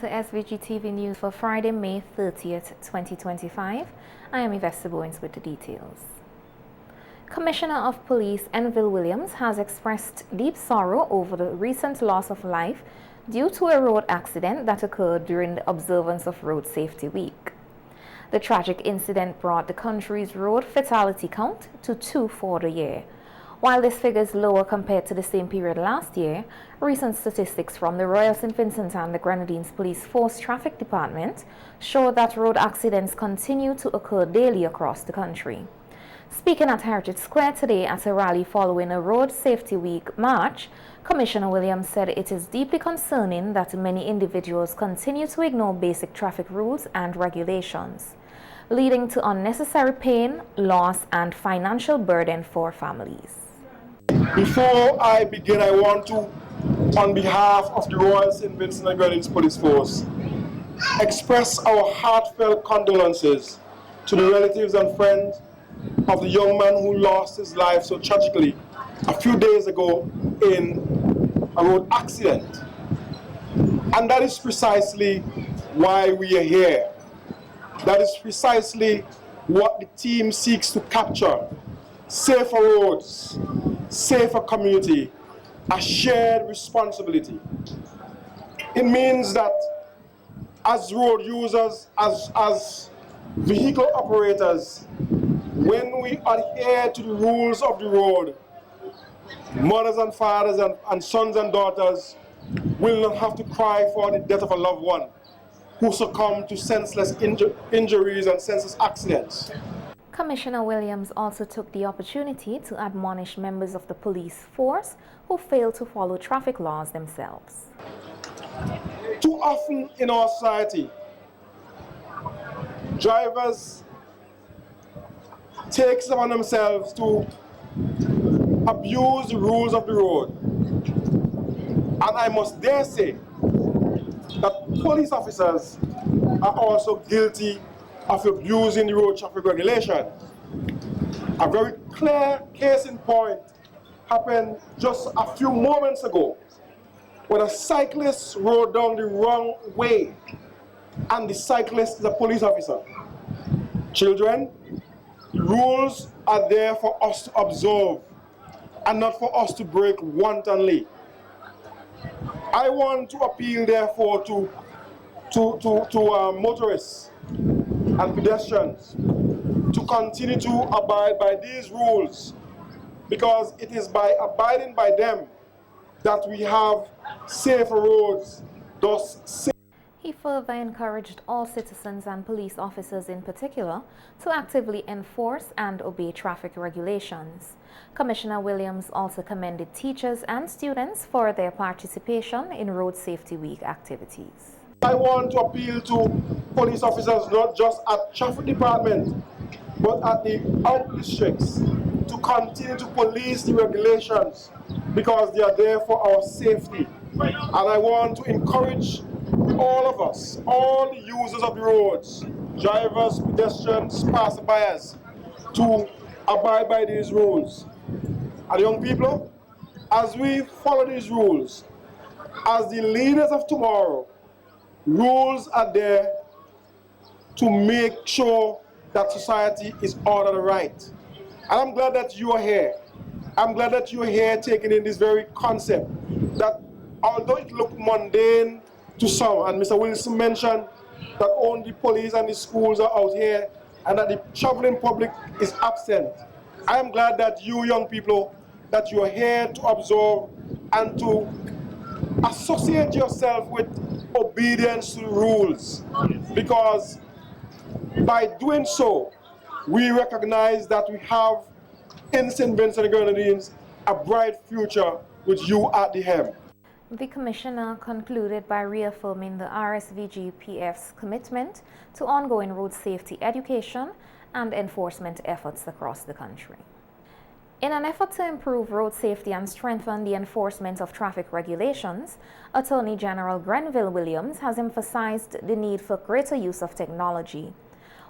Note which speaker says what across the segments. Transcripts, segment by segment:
Speaker 1: to SVG-TV News for Friday, May 30th, 2025. I am Yvette Bowens with the details. Commissioner of Police Enville Williams has expressed deep sorrow over the recent loss of life due to a road accident that occurred during the observance of Road Safety Week. The tragic incident brought the country's road fatality count to 2 for the year. While this figure is lower compared to the same period last year, recent statistics from the Royal St. Vincent and the Grenadines Police Force Traffic Department show that road accidents continue to occur daily across the country. Speaking at Heritage Square today at a rally following a Road Safety Week march, Commissioner Williams said it is deeply concerning that many individuals continue to ignore basic traffic rules and regulations, leading to unnecessary pain, loss, and financial burden for families.
Speaker 2: Before I begin, I want to, on behalf of the Royal St. Vincent and Grenadines Police Force, express our heartfelt condolences to the relatives and friends of the young man who lost his life so tragically a few days ago in a road accident. And that is precisely why we are here. That is precisely what the team seeks to capture: safer roads, safer community, a shared responsibility. It means that as road users, as vehicle operators, when we adhere to the rules of the road, mothers and fathers and sons and daughters will not have to cry for the death of a loved one who succumbed to senseless injuries and senseless accidents.
Speaker 1: Commissioner Williams also took the opportunity to admonish members of the police force who fail to follow traffic laws themselves.
Speaker 2: Too often in our society, drivers take it upon themselves to abuse the rules of the road. And I must dare say that police officers are also guilty of abusing the road traffic regulation. A very clear case in point happened just a few moments ago when a cyclist rode down the wrong way and the cyclist is a police officer. Children, the rules are there for us to observe and not for us to break wantonly. I want to appeal therefore to motorists and pedestrians to continue to abide by these rules, because it is by abiding by them that we have safer roads, thus safe.
Speaker 1: He further encouraged all citizens and police officers in particular to actively enforce and obey traffic regulations. Commissioner Williams also commended teachers and students for their participation in Road Safety Week activities.
Speaker 2: I want to appeal to police officers, not just at traffic department, but at the out districts, to continue to police the regulations because they are there for our safety. And I want to encourage all of us, all the users of the roads, drivers, pedestrians, passerbyers, to abide by these rules. And young people, as we follow these rules, as the leaders of tomorrow, rules are there to make sure that society is ordered right. And I'm glad that you are here. I'm glad that you are here taking in this very concept that, although it looked mundane to some, and Mr. Wilson mentioned that only police and the schools are out here and that the traveling public is absent, I am glad that you young people, that you are here to observe and to associate yourself with obedience to the rules, because by doing so, we recognize that we have in St. Vincent and Grenadines a bright future with you at the helm.
Speaker 1: The Commissioner concluded by reaffirming the RSVG-PF's commitment to ongoing road safety education and enforcement efforts across the country. In an effort to improve road safety and strengthen the enforcement of traffic regulations, Attorney General Grenville Williams has emphasized the need for greater use of technology.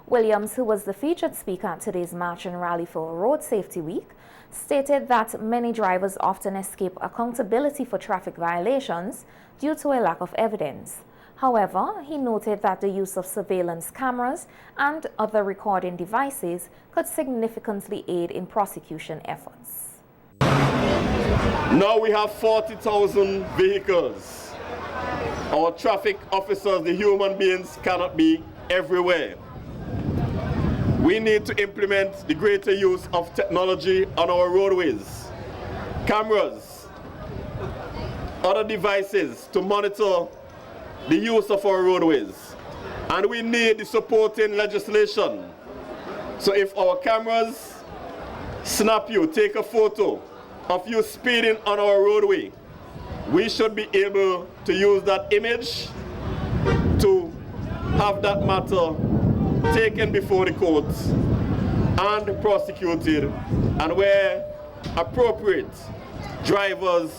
Speaker 1: Williams, who was the featured speaker at today's march and rally for Road Safety Week, stated that many drivers often escape accountability for traffic violations due to a lack of evidence. However, he noted that the use of surveillance cameras and other recording devices could significantly aid in prosecution efforts.
Speaker 3: Now we have 40,000 vehicles. Our traffic officers, the human beings, cannot be everywhere. We need to implement the greater use of technology on our roadways, cameras, other devices to monitor the use of our roadways. And we need the supporting legislation. So if our cameras snap you, take a photo of you speeding on our roadway, we should be able to use that image to have that matter taken before the courts and prosecuted, and where appropriate, drivers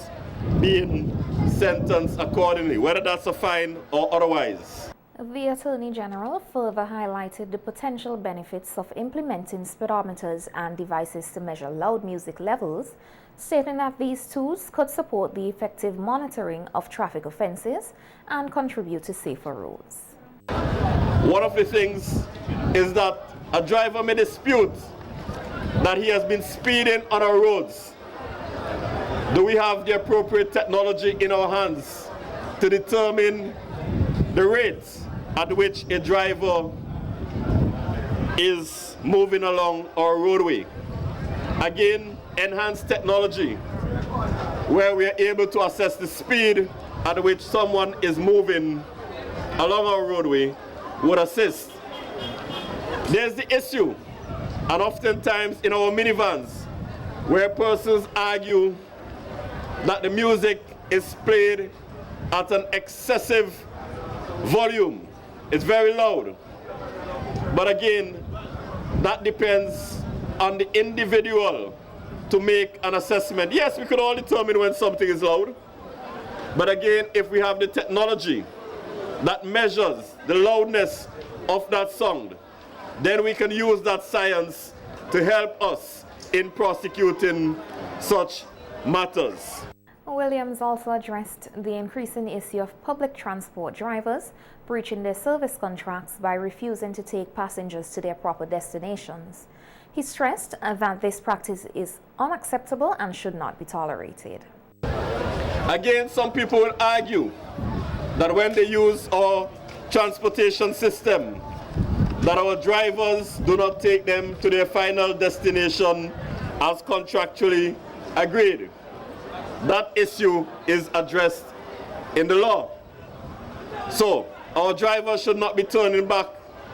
Speaker 3: being sentenced accordingly, whether that's a fine or otherwise.
Speaker 1: The Attorney General further highlighted the potential benefits of implementing speedometers and devices to measure loud music levels, stating that these tools could support the effective monitoring of traffic offenses and contribute to safer roads.
Speaker 3: One of the things is that a driver may dispute that he has been speeding on our roads. Do we have the appropriate technology in our hands to determine the rate at which a driver is moving along our roadway? Again, enhanced technology where we are able to assess the speed at which someone is moving along our roadway would assist. There's the issue, and oftentimes in our minivans, where persons argue that the music is played at an excessive volume. It's very loud. But again, that depends on the individual to make an assessment. Yes, we could all determine when something is loud. But again, if we have the technology that measures the loudness of that sound, then we can use that science to help us in prosecuting such matters.
Speaker 1: Williams also addressed the increasing issue of public transport drivers breaching their service contracts by refusing to take passengers to their proper destinations. He stressed that this practice is unacceptable and should not be tolerated.
Speaker 3: Again, some people will argue that when they use our transportation system, that our drivers do not take them to their final destination as contractually agreed. That issue is addressed in the law. So, our drivers should not be turning back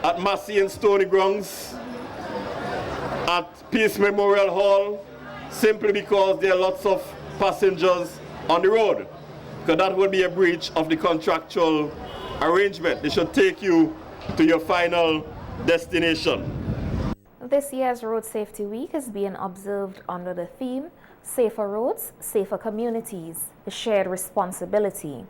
Speaker 3: at Massey and Stony Grounds, at Peace Memorial Hall, simply because there are lots of passengers on the road, because that would be a breach of the contractual arrangement. They should take you to your final destination.
Speaker 1: This year's Road Safety Week is being observed under the theme Safer Roads, Safer Communities, a Shared Responsibility.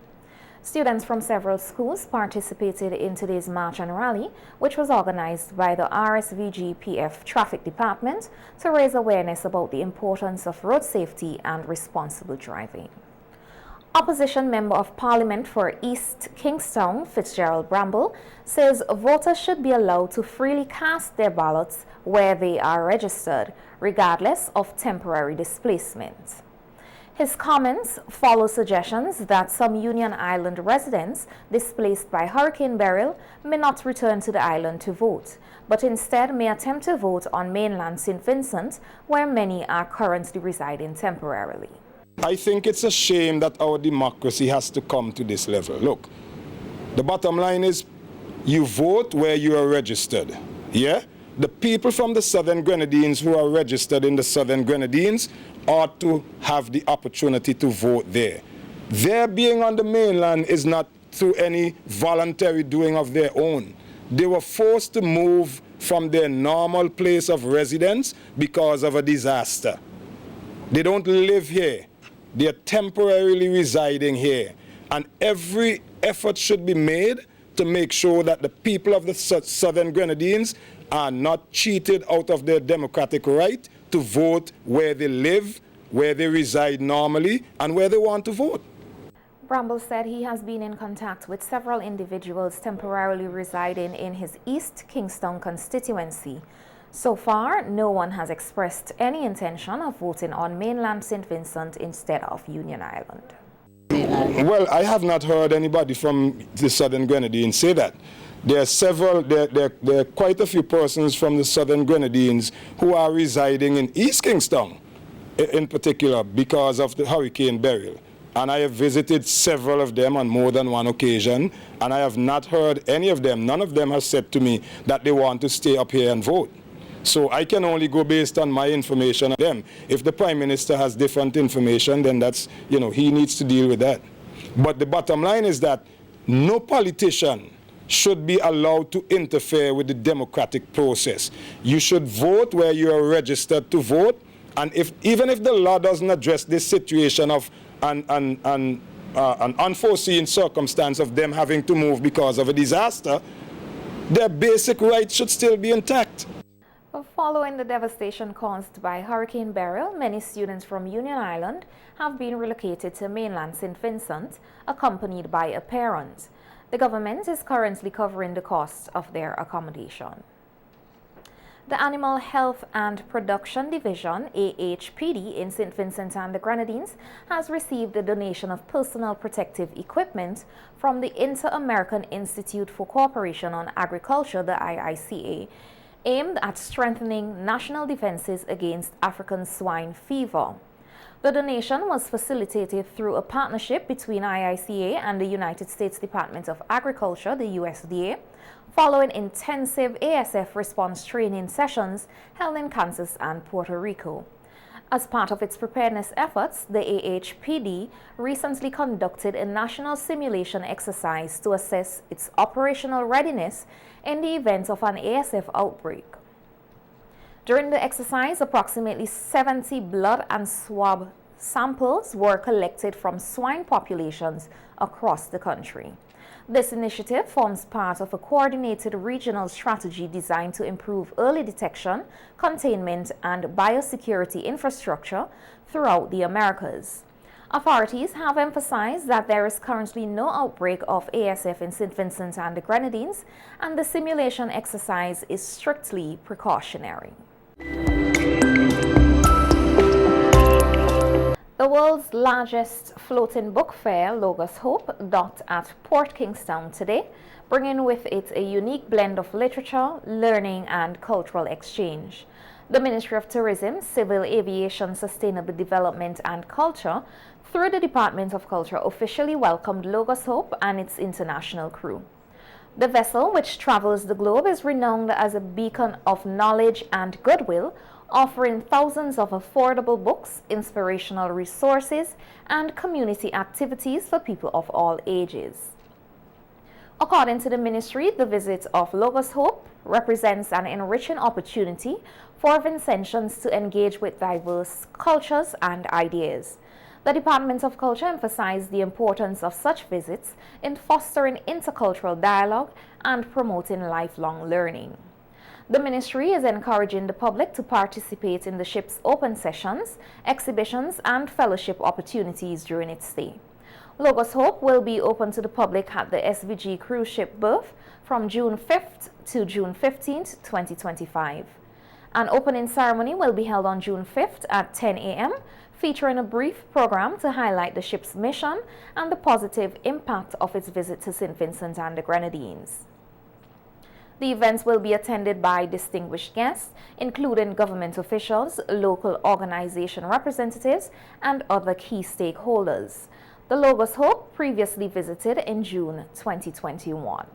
Speaker 1: Students from several schools participated in today's march and rally, which was organized by the SVG-PF Traffic Department to raise awareness about the importance of road safety and responsible driving. Opposition Member of Parliament for East Kingstown, Fitzgerald Bramble, says voters should be allowed to freely cast their ballots where they are registered, regardless of temporary displacement. His comments follow suggestions that some Union Island residents displaced by Hurricane Beryl may not return to the island to vote, but instead may attempt to vote on mainland St. Vincent, where many are currently residing temporarily.
Speaker 4: I think it's a shame that our democracy has to come to this level. Look, the bottom line is you vote where you are registered. Yeah? The people from the Southern Grenadines who are registered in the Southern Grenadines ought to have the opportunity to vote there. Their being on the mainland is not through any voluntary doing of their own. They were forced to move from their normal place of residence because of a disaster. They don't live here. They are temporarily residing here. And every effort should be made to make sure that the people of the Southern Grenadines are not cheated out of their democratic right to vote where they live, where they reside normally, and where they want to vote.
Speaker 1: Bramble said he has been in contact with several individuals temporarily residing in his East Kingston constituency. So far, no one has expressed any intention of voting on mainland St. Vincent instead of Union Island.
Speaker 4: Well, I have not heard anybody from the Southern Grenadines say that. There are quite a few persons from the Southern Grenadines who are residing in East Kingston, in particular, because of the Hurricane Beryl. And I have visited several of them on more than one occasion, and I have not heard any of them. None of them have said to me that they want to stay up here and vote. So I can only go based on my information of them. If the Prime Minister has different information, then that's, he needs to deal with that. But the bottom line is that no politician should be allowed to interfere with the democratic process. You should vote where you are registered to vote, and even if the law doesn't address this situation of an unforeseen circumstance of them having to move because of a disaster, their basic rights should still be intact.
Speaker 1: Following the devastation caused by Hurricane Beryl, many students from Union Island have been relocated to mainland St. Vincent, accompanied by a parent. The government is currently covering the cost of their accommodation. The Animal Health and Production Division, AHPD, in St. Vincent and the Grenadines has received a donation of personal protective equipment from the Inter-American Institute for Cooperation on Agriculture, the IICA, aimed at strengthening national defenses against African swine fever. The donation was facilitated through a partnership between IICA and the United States Department of Agriculture, the USDA, following intensive ASF response training sessions held in Kansas and Puerto Rico. As part of its preparedness efforts, the AHPD recently conducted a national simulation exercise to assess its operational readiness in the event of an ASF outbreak. During the exercise, approximately 70 blood and swab samples were collected from swine populations across the country. This initiative forms part of a coordinated regional strategy designed to improve early detection, containment, and biosecurity infrastructure throughout the Americas. Authorities have emphasized that there is currently no outbreak of ASF in St. Vincent and the Grenadines, and the simulation exercise is strictly precautionary. The world's largest floating book fair, Logos Hope, docked at Port Kingstown today, bringing with it a unique blend of literature, learning, and cultural exchange. The Ministry of Tourism, Civil Aviation, Sustainable Development, and Culture, through the Department of Culture, officially welcomed Logos Hope and its international crew. The vessel, which travels the globe, is renowned as a beacon of knowledge and goodwill, offering thousands of affordable books, inspirational resources, and community activities for people of all ages. According to the ministry, the visit of Logos Hope represents an enriching opportunity for Vincentians to engage with diverse cultures and ideas. The Department of Culture emphasized the importance of such visits in fostering intercultural dialogue and promoting lifelong learning. The ministry is encouraging the public to participate in the ship's open sessions, exhibitions, and fellowship opportunities during its stay. Logos Hope will be open to the public at the SVG cruise ship berth from June 5th to June 15th, 2025. An opening ceremony will be held on June 5th at 10 a.m., featuring a brief program to highlight the ship's mission and the positive impact of its visit to St. Vincent and the Grenadines. The events will be attended by distinguished guests, including government officials, local organization representatives, and other key stakeholders. The Logos Hope previously visited in June 2021.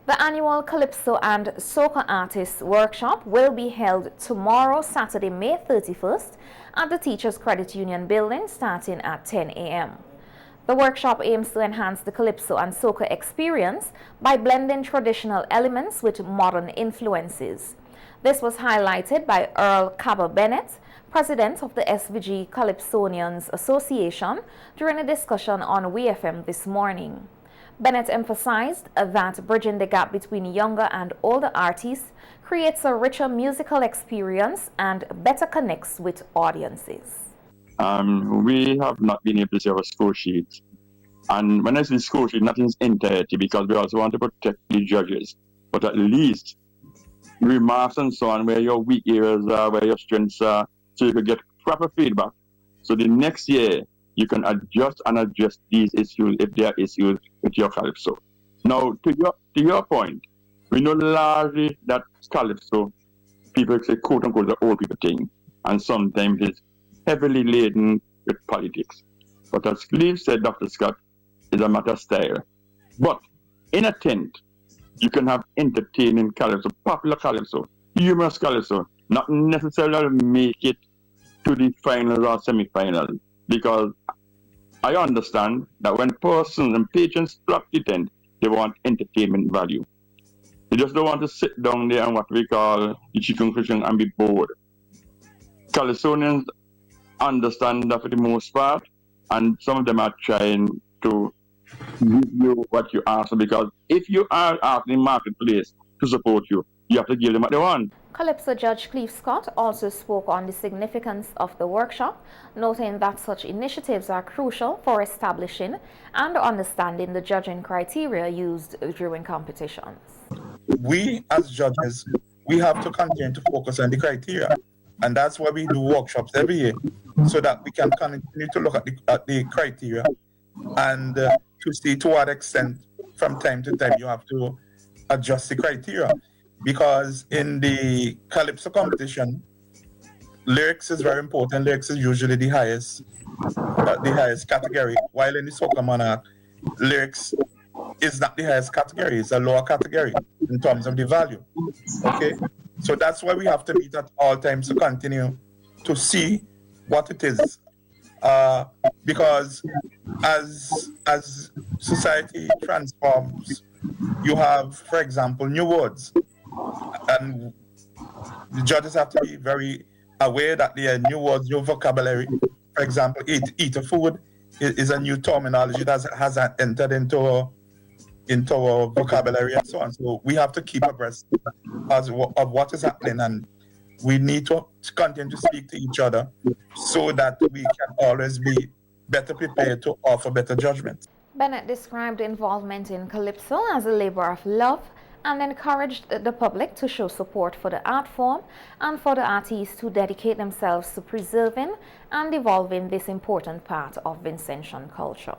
Speaker 1: The annual Calypso and Soca Artists Workshop will be held tomorrow, Saturday, May 31st, at the Teachers Credit Union building starting at 10 a.m. The workshop aims to enhance the Calypso and Soca experience by blending traditional elements with modern influences. This was highlighted by Earl Cabba Bennett, president of the SVG Calypsonians Association, during a discussion on WeFM this morning. Bennett emphasized that bridging the gap between younger and older artists creates a richer musical experience and better connects with audiences.
Speaker 5: We have not been able to see our score sheet. And when I say score sheet, not in its entirety, because we also want to protect the judges. But at least remarks and so on, where your weak areas are, where your strengths are, so you can get proper feedback. So the next year, you can adjust and address these issues if there are issues with your Calypso. Now, to your point, we know largely that Calypso, people say, quote unquote, the old people thing, and sometimes it's heavily laden with politics. But as Cleve said, Dr. Scott, it's a matter of style. But in a tent, you can have entertaining Calypso, popular Calypso, humorous Calypso, not necessarily make it to the finals or semi-finals, because I understand that when persons and patrons flock the tent, they want entertainment value. They just don't want to sit down there and what we call the chicken cushion and be bored. Calypsonians understand that for the most part, and some of them are trying to give you what you ask, because if you are asking the marketplace to support you, you have to give them what they want.
Speaker 1: Calypso Judge Cleve Scott also spoke on the significance of the workshop, noting that such initiatives are crucial for establishing and understanding the judging criteria used during competitions.
Speaker 6: We as judges, we have to continue to focus on the criteria, and that's why we do workshops every year, so that we can continue to look at the criteria and to see to what extent from time to time you have to adjust the criteria. Because in the Calypso competition, lyrics is very important. Lyrics is usually the highest category, while in the Soca Monarch, lyrics is not the highest category, it's a lower category in terms of the value. Okay, so that's why we have to meet at all times to continue to see what it is. Because as society transforms, you have, for example, new words, and the judges have to be very aware that there are new words, new vocabulary. For example, eat a food is a new terminology that has entered into our vocabulary and so on. So we have to keep abreast of what is happening, and we need to continue to speak to each other so that we can always be better prepared to offer better judgment.
Speaker 1: Bennett described involvement in Calypso as a labor of love and encouraged the public to show support for the art form and for the artists to dedicate themselves to preserving and evolving this important part of Vincentian culture.